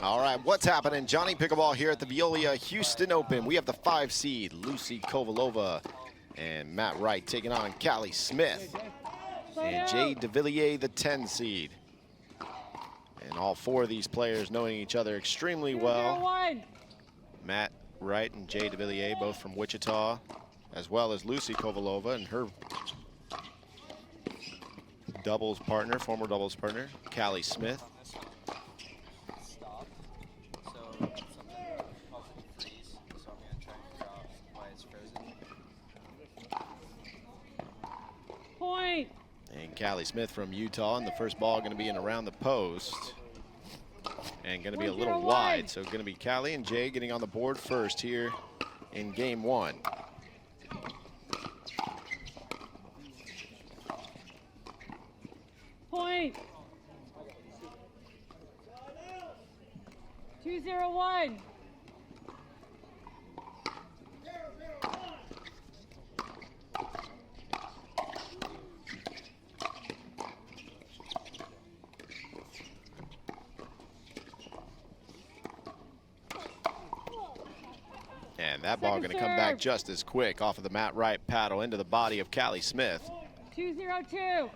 All right, what's happening? Johnny Pickleball here at the Veolia Houston Open. We have the 5 seed, Lucy Kovalova, and Matt Wright taking on Callie Smith. And Jay Devilliers, the 10 seed. And all 4 of these players knowing each other extremely well. Matt Wright and Jay Devilliers, both from Wichita, as well as Lucy Kovalova and her doubles partner, former doubles partner, Callie Smith. Point. And Callie Smith from Utah, and the first ball going to be in around the post. And going to be a little wide, so going to be Callie and Jay getting on the board first here in game 1. Point. 2-0-1. And that ball going to come back just as quick off of the Matt Wright paddle into the body of Callie Smith. 2-0-2.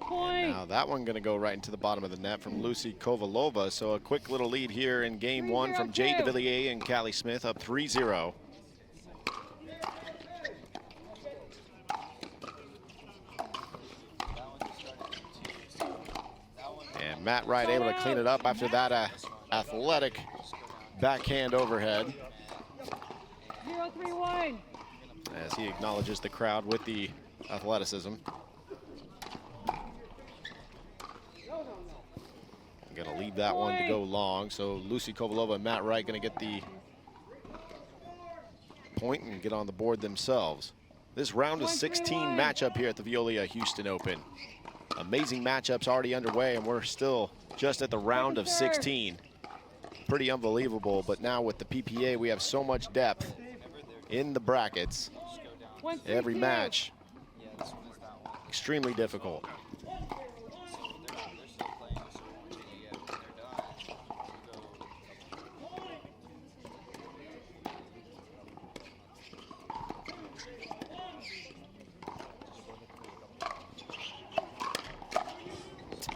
Point. Now that one going to go right into the bottom of the net from Lucy Kovalova. So a quick little lead here in game 1 from Jay Devilliers and Callie Smith, up 3-0. And Matt Wright able to clean it up after that athletic backhand overhead. 0-3-1. As he acknowledges the crowd with the athleticism. Going to leave that one to go long. So Lucy Kovalova and Matt Wright going to get the point and get on the board themselves. This round of 16 matchup here at the Veolia Houston Open. Amazing matchups already underway, and we're still just at the round of 16. Pretty unbelievable, but now with the PPA, we have so much depth in the brackets. Every match, extremely difficult.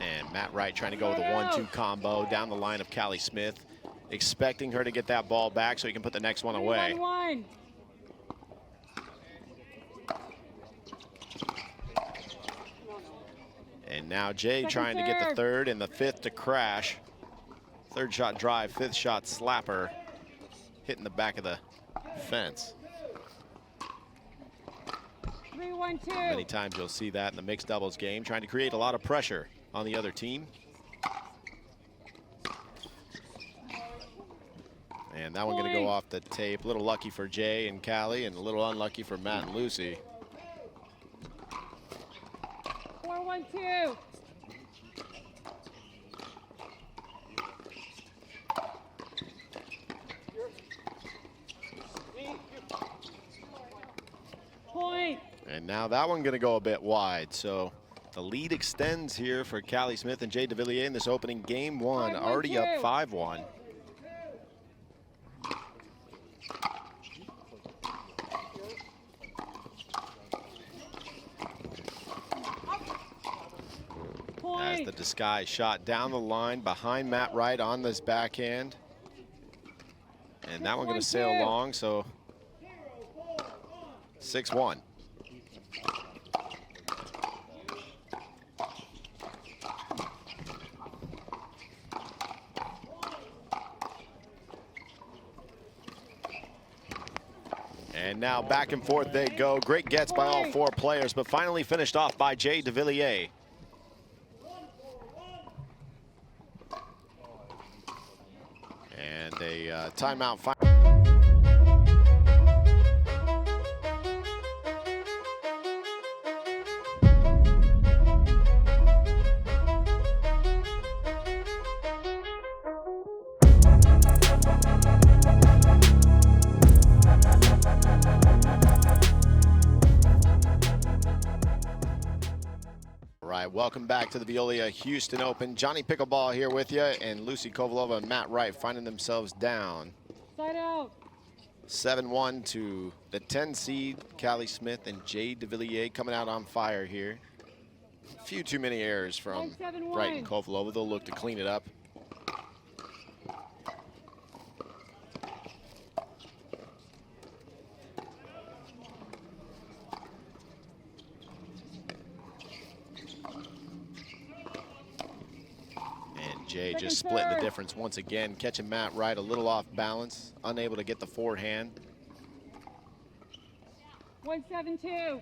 And Matt Wright trying to go with a 1-2 combo down the line of Callie Smith, expecting her to get that ball back so he can put the next one away. 3-1-1. And now Jay trying to get the third and the 5th to crash. 3rd shot drive, 5th shot slapper, hitting the back of the fence. 3-1-2. Many times you'll see that in the mixed doubles game, trying to create a lot of pressure on the other team. And that one going to go off the tape. A little lucky for Jay and Callie, and a little unlucky for Matt and Lucy. 4-1-2. Point. And now that one going to go a bit wide. So the lead extends here for Callie Smith and Jay Devilliers in this opening game 1, already up 5-1. As the disguise shot down the line behind Matt Wright on this backhand. And that one going to sail long, so 6-1. And now back and forth they go. Great gets by all 4 players, but finally finished off by Jay Devilliers. And a timeout. right, welcome back to the Veolia Houston Open. Johnny Pickleball here with you, and Lucy Kovalova and Matt Wright finding themselves down. Side out. 7-1 to the 10 seed, Callie Smith and Jay Devilliers coming out on fire here. A few too many errors from 5-7-1. Wright and Kovalova. They'll look to clean it up. Jay just splitting the difference once again, catching Matt Wright a little off balance, unable to get the forehand. 1-7-2.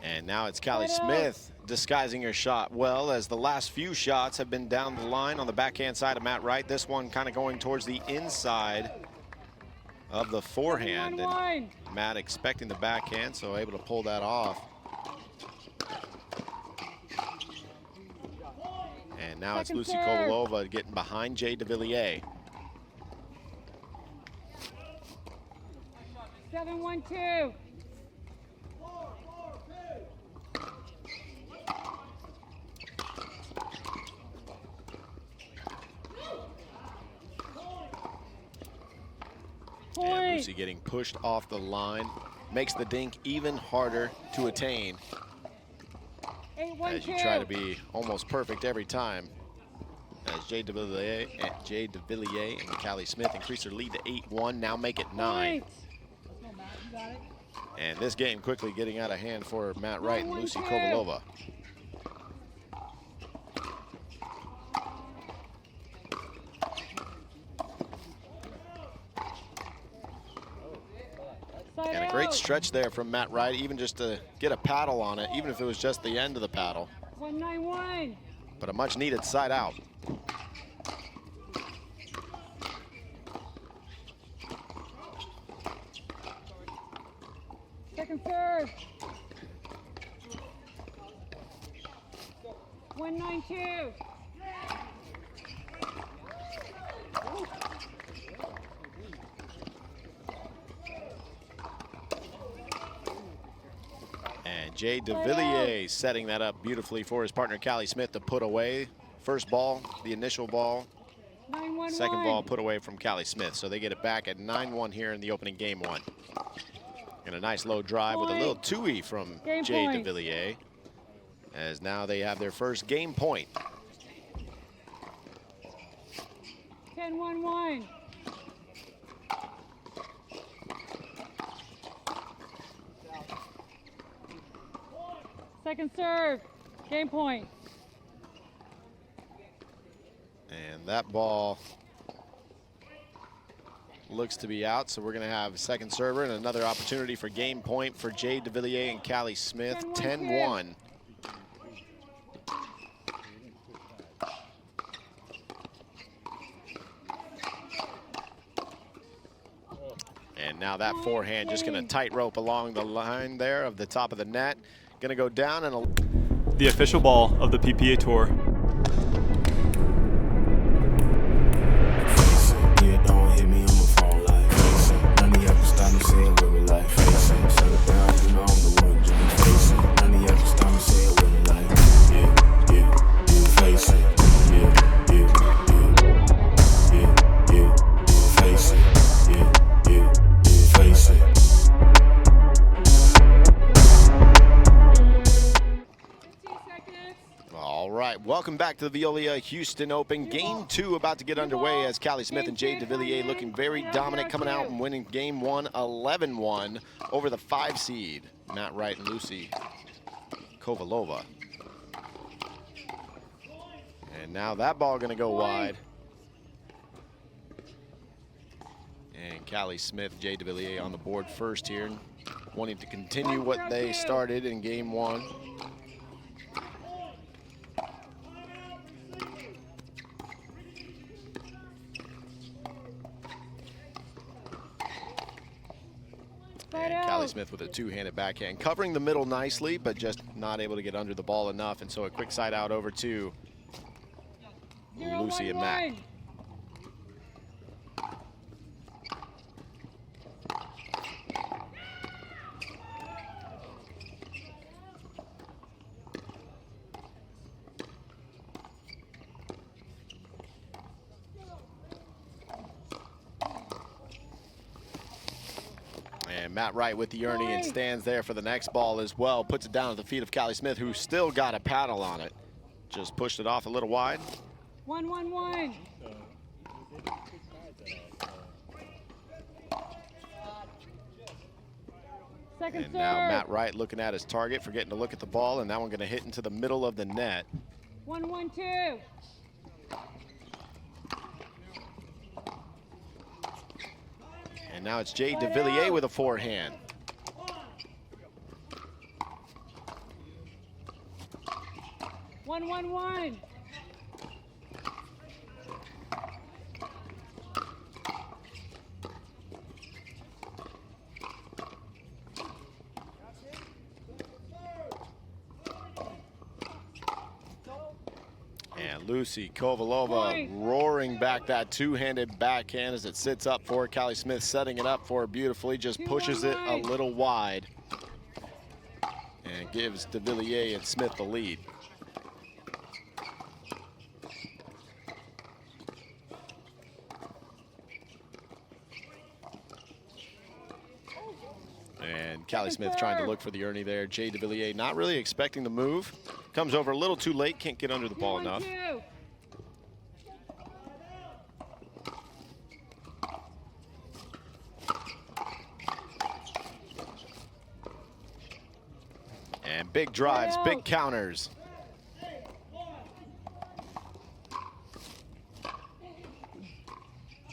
And now it's Callie Smith disguising her shot well, as the last few shots have been down the line on the backhand side of Matt Wright. This one kind of going towards the inside of the forehand, and Matt expecting the backhand, so able to pull that off. And now it's Lucy Kovalova getting behind Jay Devilliers. 7-1-2. And Lucy getting pushed off the line, makes the dink even harder to attain, as you try to be almost perfect every time. As Jay Devilliers and Callie Smith increase their lead to 8-1, now make it 9. And this game quickly getting out of hand for Matt Wright and Lucy Kovalova. And a great stretch there from Matt Wright, even just to get a paddle on it, even if it was just the end of the paddle. 1-9-1. But a much needed side out. Second serve. 1-9-2. And Jay Devilliers setting that up beautifully for his partner Callie Smith to put away. First ball, the initial ball. 9-1-1. Second ball put away from Callie Smith. So they get it back at 9-1 here in the opening game one. And a nice low drive with a little two-y from Jay Devilliers, as now they have their first game point. 10-1-1. Second serve, game point. And that ball looks to be out, so we're going to have a second server and another opportunity for game point for Jay Devilliers and Callie Smith. 10-1. And now that forehand just going to tightrope along the line there of the top of the net. Going to go down and the official ball of the PPA Tour. welcome back to the Veolia Houston Open. Game 2 about to get underway as Callie Smith and Jay Devilliers looking very dominant, coming out and winning game 1 11-1 over the 5 seed, Matt Wright and Lucy Kovalova. And now that ball going to go wide. And Callie Smith, Jay Devilliers on the board first here, wanting to continue what they started in game 1. And Callie Smith with a two-handed backhand, covering the middle nicely, but just not able to get under the ball enough. And so a quick side out over to Lucy and Matt. And Matt Wright with the Ernie and stands there for the next ball as well. Puts it down at the feet of Callie Smith, who still got a paddle on it. Just pushed it off a little wide. 1-1-1. Second And serve. now Matt Wright looking at his target, forgetting to look at the ball, and that one going to hit into the middle of the net. 1-1-2. And now it's Jay Devilliers with a forehand. One, 1-1-1. And Lucy Kovalova roaring back that two-handed backhand as it sits up for Callie Smith, setting it up for her beautifully, just pushes it a little wide and gives Devilliers and Smith the lead. And Callie Smith trying to look for the Ernie there. Jay Devilliers not really expecting the move. Comes over a little too late, can't get under the ball enough. And big drives, big counters.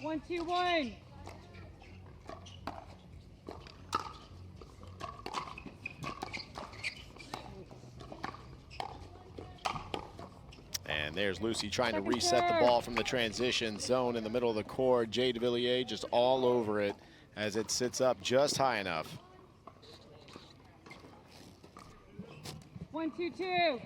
One, 2-1. And there's Lucy trying to reset the ball from the transition zone in the middle of the court. Jay Devilliers just all over it as it sits up just high enough. 1-2-2.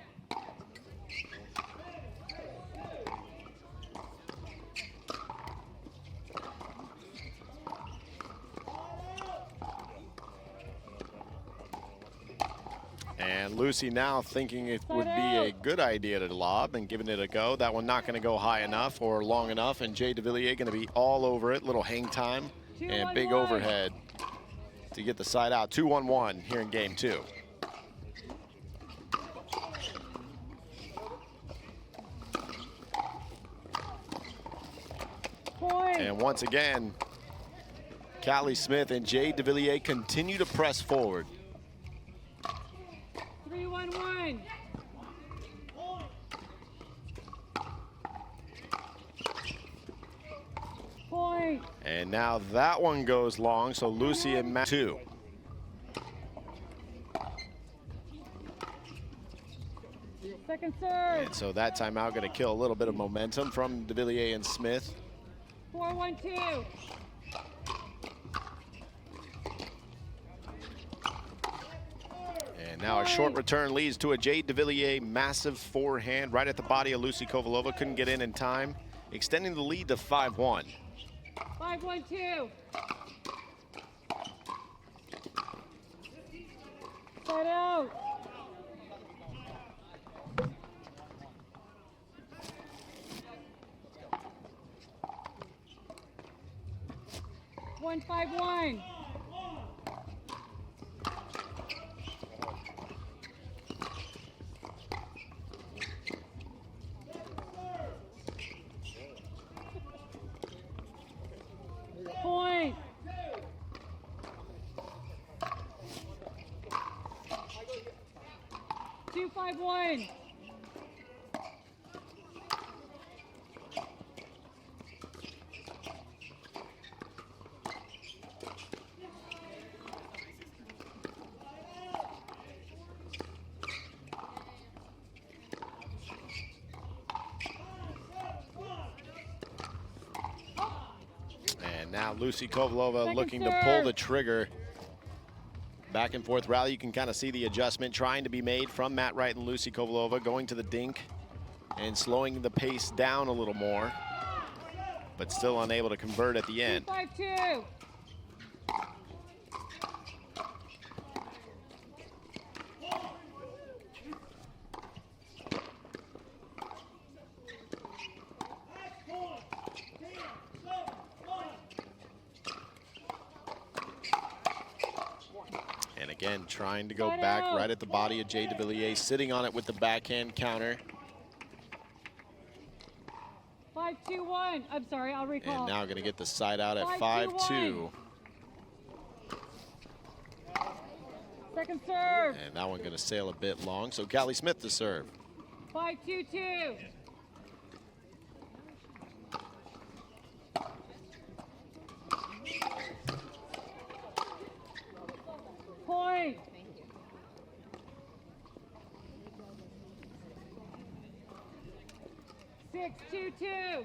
And Lucy now thinking it would be a good idea to lob and giving it a go. That one not going to go high enough or long enough, and Jay Devilliers going to be all over it. Little hang time and big overhead to get the side out. 2-1-1 here in game two. And once again, Callie Smith and Jay Devilliers continue to press forward. 3-1-1. Point. And now that one goes long, so Lucy and Matt 2. Second serve. And so that timeout going to kill a little bit of momentum from Devilliers and Smith. 4-1-2. And now a short return leads to a Jay Devilliers massive forehand right at the body of Lucy Kovalova. Couldn't get in time, extending the lead to 5-1. 5-1-2. Side out. One, 5-1. Point. Two, 5-1. And now Lucy Kovalova looking to pull the trigger. Back and forth rally. You can kind of see the adjustment trying to be made from Matt Wright and Lucy Kovalova, going to the dink and slowing the pace down a little more, but still unable to convert at the end. 5-2. again, trying to go back right at the body of Jay Devilliers, sitting on it with the backhand counter. 5-2-1. I'm sorry, I'll recall. And now going to get the side out at 5-2. 5-2. Second serve. And that one going to sail a bit long. So Callie Smith to serve. 5-2-2. Point. Six, 2-2.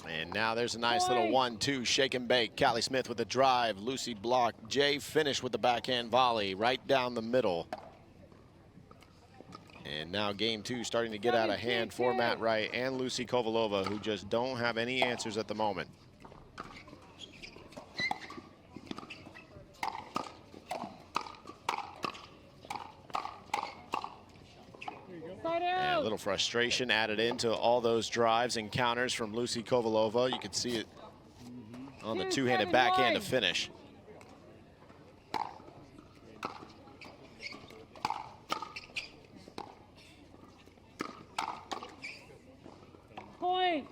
And now there's a nice little 1-2 shake and bake. Callie Smith with the drive. Lucy blocked. Jay finished with the backhand volley right down the middle. And now game 2 starting to get out of hand for Matt Wright and Lucy Kovalova, who just don't have any answers at the moment. And a little frustration added into all those drives and counters from Lucy Kovalova. You could see it on the two-handed backhand to finish. Point.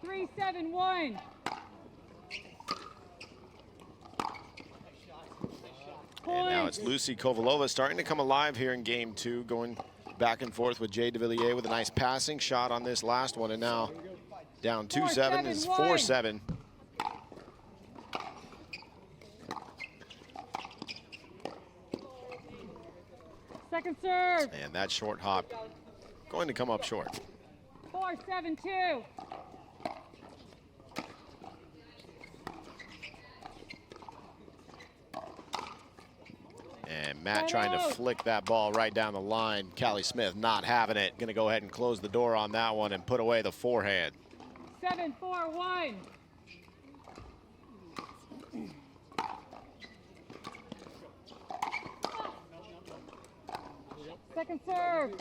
Three, 7-1. And now it's Lucy Kovalova starting to come alive here in game 2, going back and forth with Jay Devilliers with a nice passing shot on this last one. And now down 2-7 is 4-7. Second serve. And that short hop going to come up short. 4-7-2. And Matt trying to flick that ball right down the line. Callie Smith not having it. Going to go ahead and close the door on that one and put away the forehand. 7-4-1. Second serve.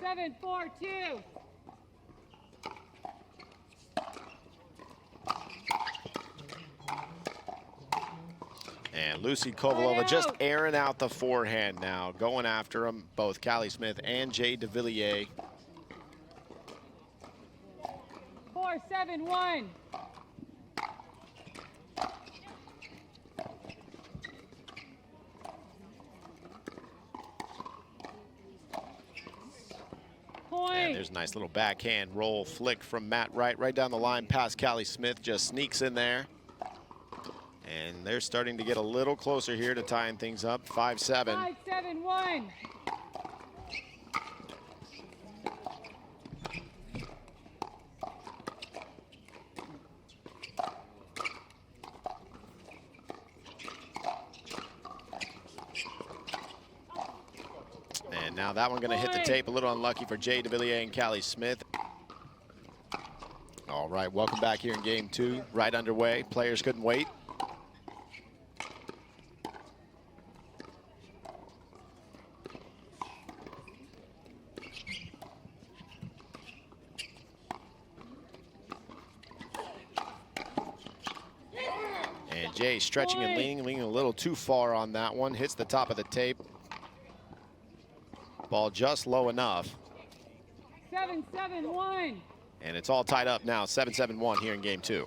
7-4-2. And Lucy Kovalova just airing out the forehand now, going after them, both Callie Smith and Jay Devilliers. 4-7-1. And there's a nice little backhand roll flick from Matt Wright right down the line past Callie Smith, just sneaks in there. And they're starting to get a little closer here to tying things up, 5-7. 5-7-1. And now that one going to hit the tape, a little unlucky for Jay Devilliers and Callie Smith. All right, welcome back here in game 2, right underway. Players couldn't wait. And Jay stretching and leaning a little too far on that one. Hits the top of the tape. Ball just low enough. 7-7-1. And it's all tied up now, 7-7-1 here in game 2.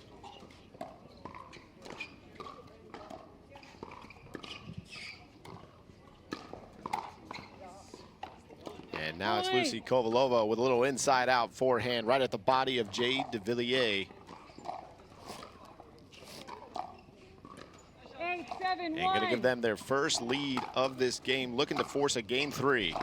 And now it's Lucy Kovalova with a little inside-out forehand right at the body of Jay Devilliers. 8-7-1. And going to give them their first lead of this game, looking to force a game 3.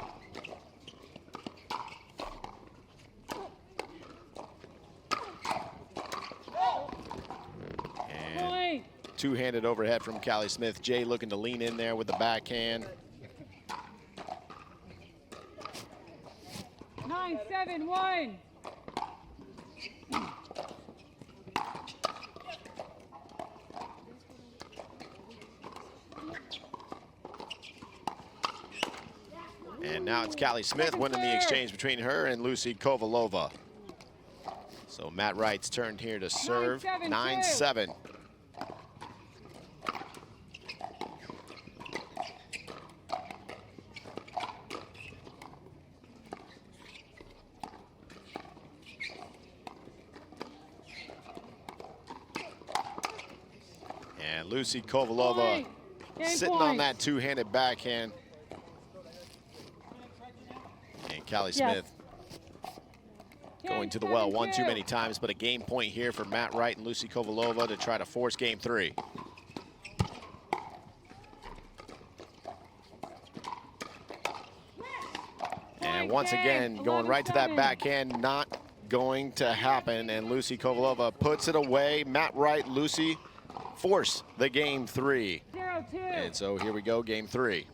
And two-handed overhead from Callie Smith. Jay looking to lean in there with the backhand. 9-7-1. And now it's Callie Smith winning the exchange between her and Lucy Kovalova. So Matt Wright's turn here to serve. 9-7. And Lucy Kovalova sitting on that two-handed backhand. And Callie Smith going to the well one too many times, but a game point here for Matt Wright and Lucy Kovalova to try to force game 3. And once again, going right to that backhand, not going to happen, and Lucy Kovalova puts it away. Matt Wright, Lucy force the game 3. 0-2. And so here we go, game 3.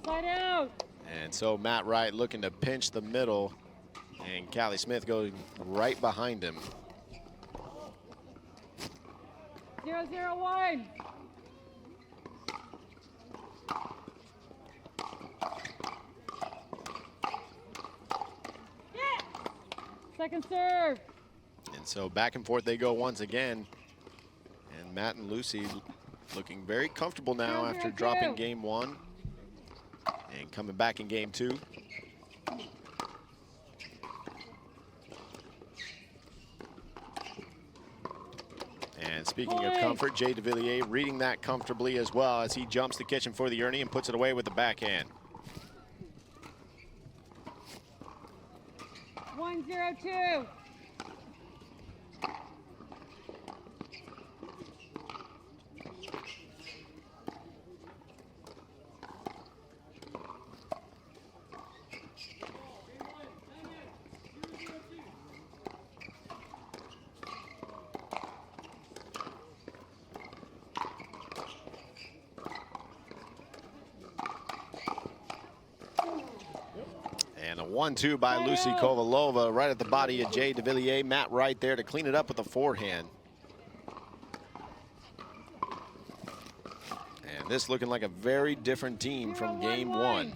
Side out. And so Matt Wright looking to pinch the middle, and Callie Smith going right behind him. 0-0-1. Second serve. And so back and forth they go once again. And Matt and Lucy looking very comfortable now after dropping game 1 and coming back in game 2. And speaking of comfort, Jay Devilliers reading that comfortably as well as he jumps the kitchen for the Ernie and puts it away with the backhand. 1-0-2. And a 1-2 by Lucy Kovalova right at the body of Jay Devilliers. Matt Wright there to clean it up with a forehand. And this looking like a very different team from game 1.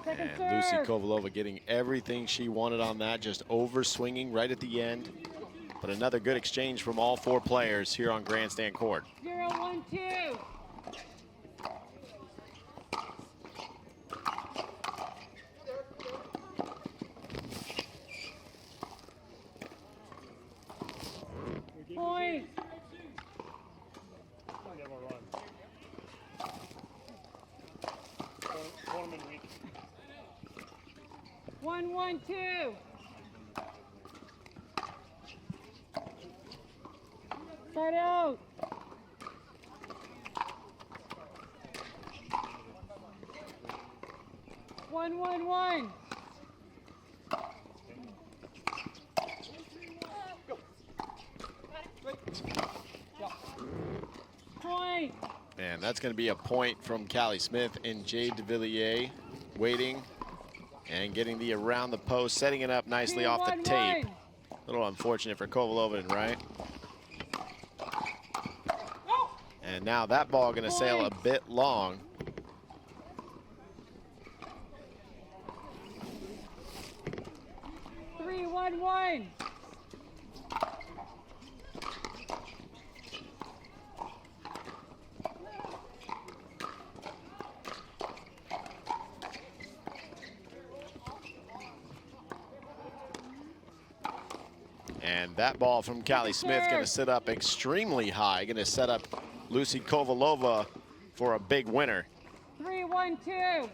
And Lucy Kovalova getting everything she wanted on that, just over swinging right at the end. But another good exchange from all 4 players here on Grandstand Court. 0-1-2. Point. 1-1-2. Side out. 1-1-1. Point. And that's going to be a point from Callie Smith and Jay Devilliers waiting and getting the around the post, setting it up nicely off the tape. A little unfortunate for Kovalova and Wright. And now that ball going to sail a bit long. Three, 1-1. And that ball from Callie Smith going to sit up extremely high, going to set up Lucy Kovalova for a big winner. 3-1-2.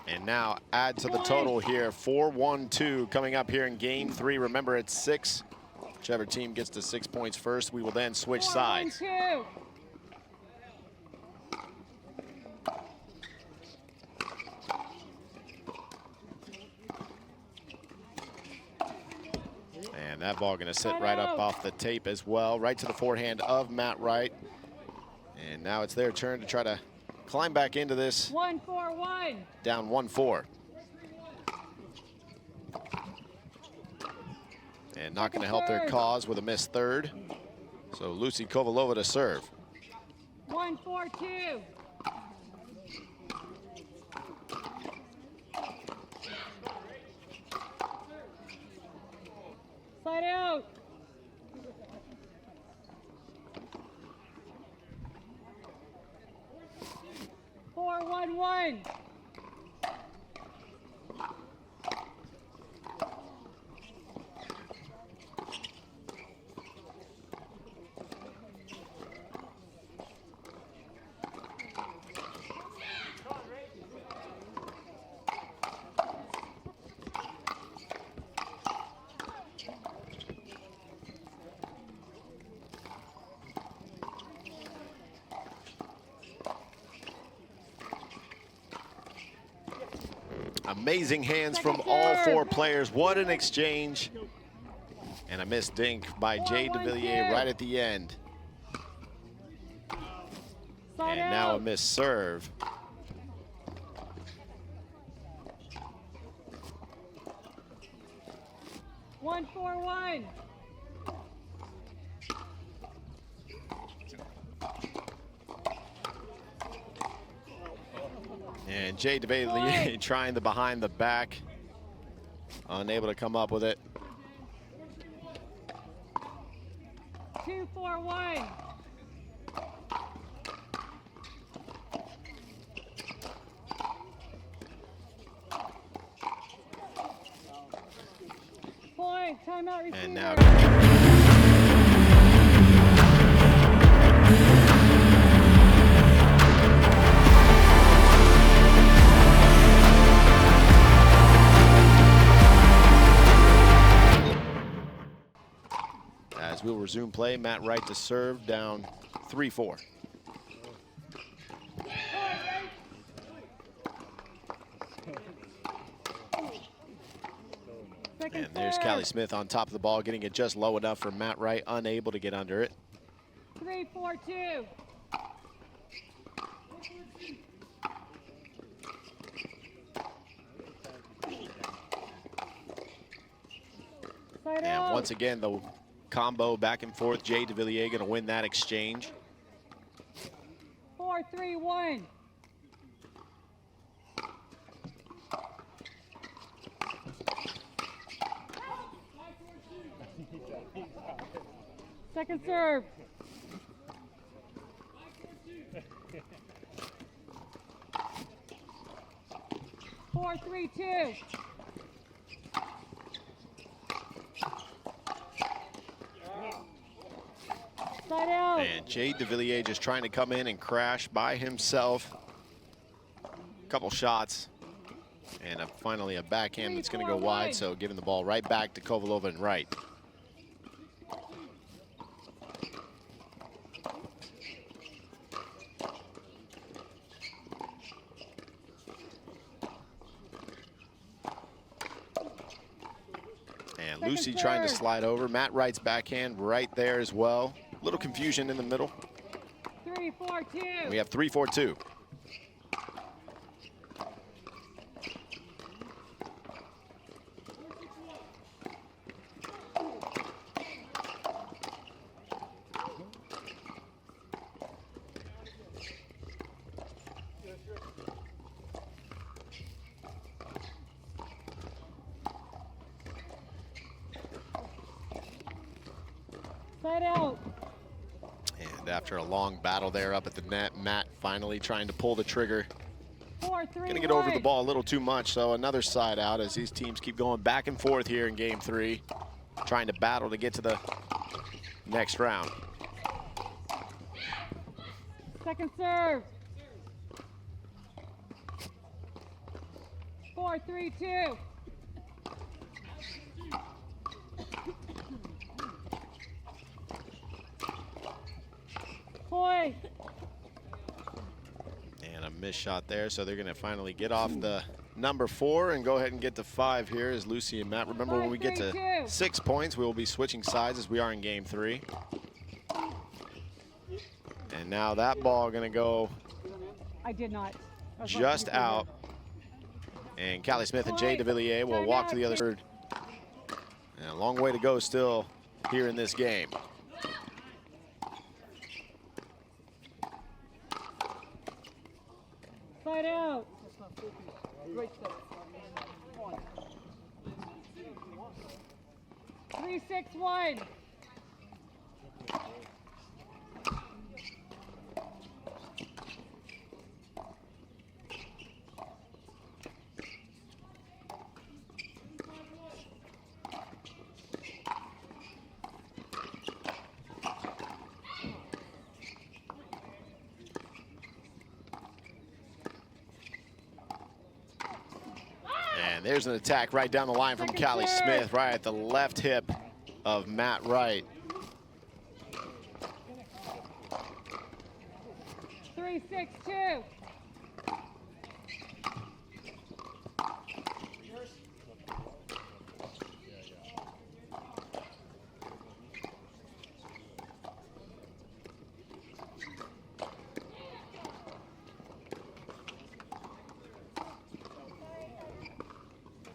And now add to the total here, 4-1-2 coming up here in game 3. Remember, it's 6. Whichever team gets to 6 points first, we will then switch sides. 4-1-2. And that ball going to sit right up off the tape as well, right to the forehand of Matt Wright. And now it's their turn to try to climb back into this. 1-4-1. Down 1-4. And not going to help their cause with a missed third. So Lucy Kovalova to serve. 1-4-2. Side out. 4-1-1. Amazing hands from all four players. What an exchange. And a missed dink by Jay Devilliers right at the end. And now a missed serve. One, 4-1. And Jay Devilliers trying the behind the back. Unable to come up with it. 2-4-1. Point, timeout receiver. And now as we'll resume play, Matt Wright to serve, down 3-4. And there's Callie Smith on top of the ball, getting it just low enough for Matt Wright, unable to get under it. 3-4-2. And once again, the combo back and forth. Jay Devilliers going to win that exchange. 4-3-1. Second serve. Four, 3-2. Side out. And Jay Devilliers just trying to come in and crash by himself. Couple shots. And finally a backhand that's going to go wide, so giving the ball right back to Kovalova and Wright. And Lucy trying to slide over. Matt Wright's backhand right there as well. Little confusion in the middle. 3-4-2. We have 3-4-2. Side out. And after a long battle there up at the net, Matt finally trying to pull the trigger. 4-3-1. Going to get over the ball a little too much, so another side out as these teams keep going back and forth here in game 3, trying to battle to get to the next round. Second serve. 4-3-2. Point. And a missed shot there, so they're going to finally get off the number 4 and go ahead and get to 5 here as Lucy and Matt. Remember, when we get to 6 points, we will be switching sides as we are in game 3. And now that ball going to go I did not. just out. And Callie Smith and Jay Devilliers will walk to the other side. And a long way to go still here in this game. Side out. 3-6-1. And there's an attack right down the line from Callie Smith, right at the left hip of Matt Wright. 3-6-2.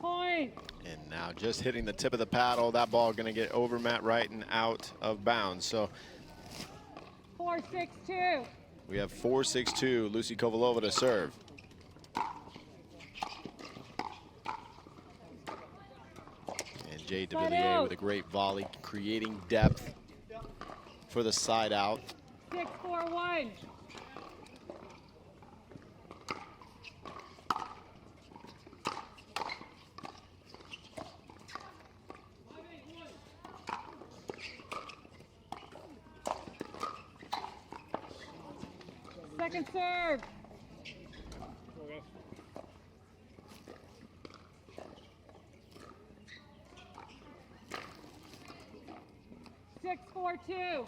Point. And now just hitting the tip of the paddle, that ball going to get over Matt Wright and out of bounds. So 4-6-2. we have 4-6-2, Lucy Kovalova to serve. And Jay Devilliers with a great volley, creating depth for the side out. 6-4-1. Second serve. Six, 4-2.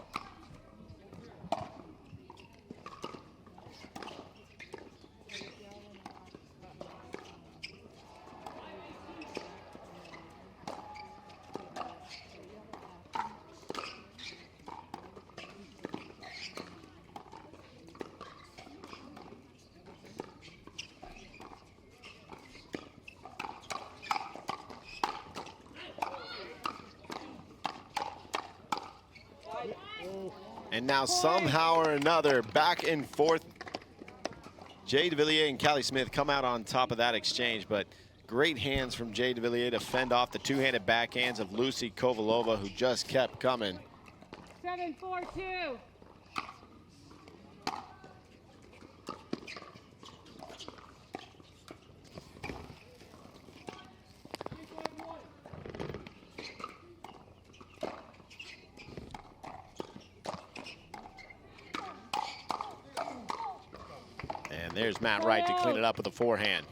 And now somehow or another, back and forth, Jay Devilliers and Callie Smith come out on top of that exchange, but great hands from Jay Devilliers to fend off the two-handed backhands of Lucy Kovalova, who just kept coming. 7-4-2. And there's Matt Wright to clean it up with a forehand.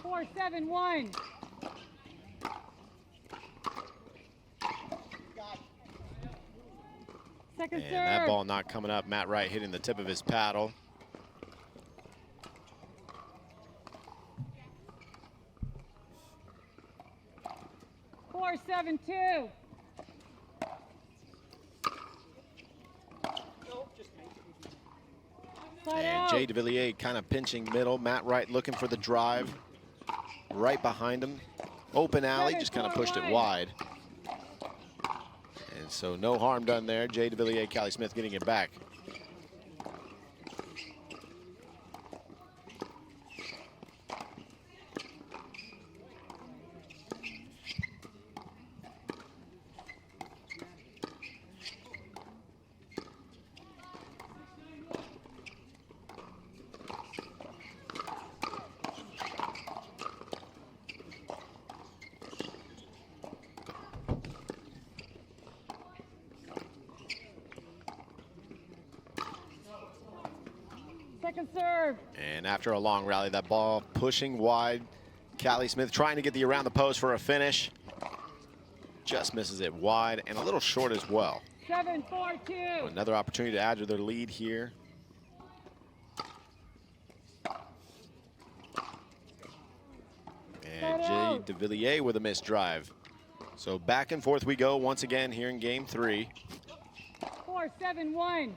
Four, 7-1. Second serve. And that ball not coming up. Matt Wright hitting the tip of his paddle. Four, 7-2. And Jay Devilliers kind of pinching middle. Matt Wright looking for the drive right behind him. Open alley, just kind of pushed it wide. And so no harm done there. Jay Devilliers, Callie Smith getting it back. Second serve. And after a long rally, that ball pushing wide. Callie Smith trying to get the around the post for a finish. Just misses it wide and a little short as well. 7-4-2. Another opportunity to add to their lead here. And Jay Devilliers with a missed drive. So back and forth we go once again here in game 3. 4-7-1.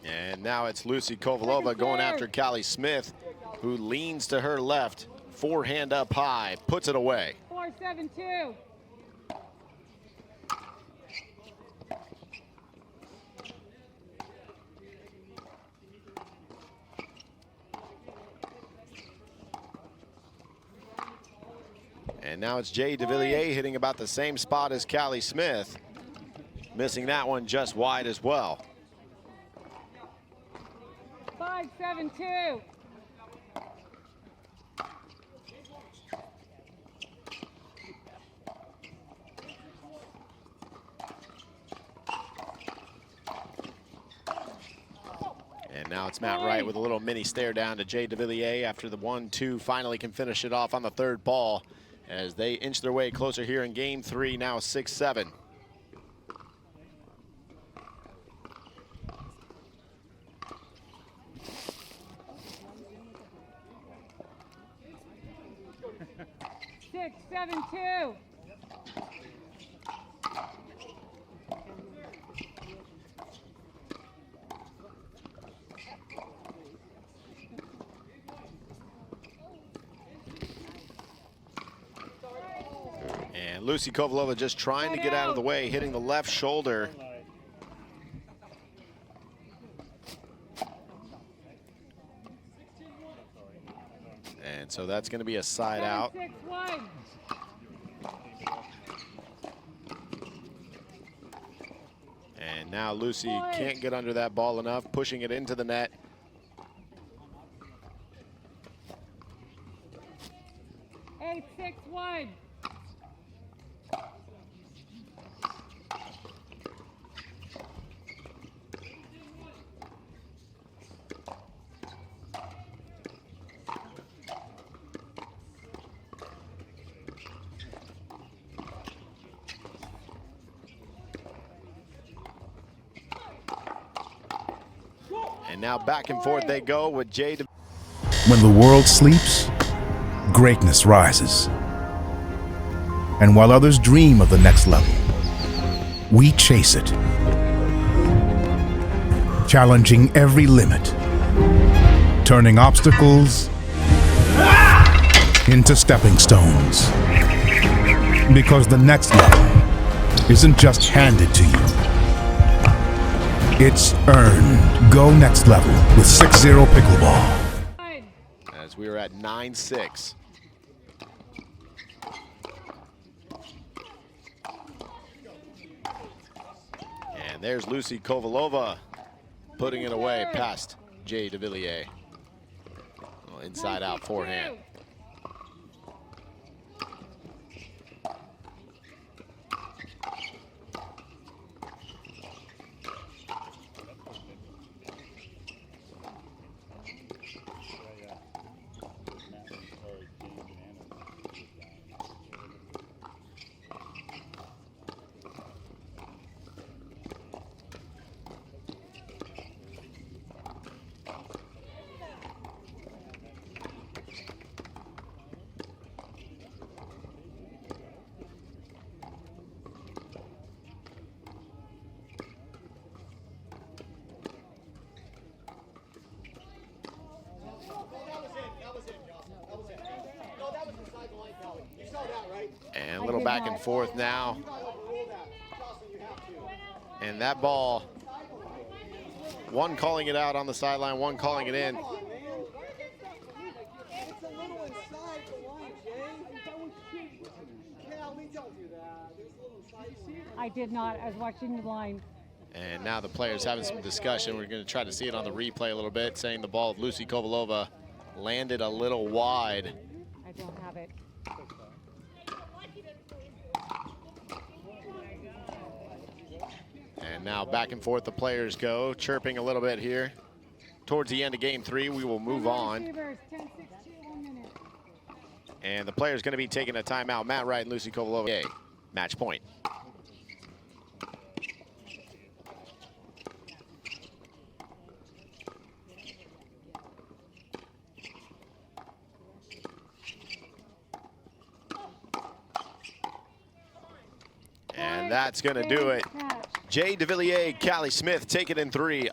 And now it's Lucy Kovalova going after Callie Smith, who leans to her left, forehand up high, puts it away. 4-7-2. And now it's Jay Devilliers hitting about the same spot as Callie Smith, missing that one just wide as well. 5-7-2. And now it's Matt Wright with a little mini stare down to Jay Devilliers after the 1-2 finally can finish it off on the third ball as they inch their way closer here in game 3, now 6-7. Six, 7-2. And Lucy Kovalova just trying to get out of the way, hitting the left shoulder. And so that's going to be a side out. 7-6-1. And now Lucy can't get under that ball enough, pushing it into the net. Eight, 6-1. And now back and forth they go with Jay. When the world sleeps, greatness rises. And while others dream of the next level, we chase it. Challenging every limit, turning obstacles into stepping stones. Because the next level isn't just handed to you. It's earned. Go next level with 6-0 Pickleball. As we are at 9-6. And there's Lucy Kovalova putting it away past Jay Devilliers. Inside out forehand. And a little back and forth now. And that ball, one calling it out on the sideline, one calling it in. I did not. I was watching the line. And now the players having some discussion. We're going to try to see it on the replay a little bit, saying the ball of Lucy Kovalova landed a little wide. I don't have it. And now back and forth the players go, chirping a little bit here. Towards the end of game 3, we will move on. 10-6-2, 1 minute. And the player's going to be taking a timeout. Matt Wright and Lucy Kovalova. Match point. And that's going to do it. Match. Jay Devilliers, Callie Smith take it in 3.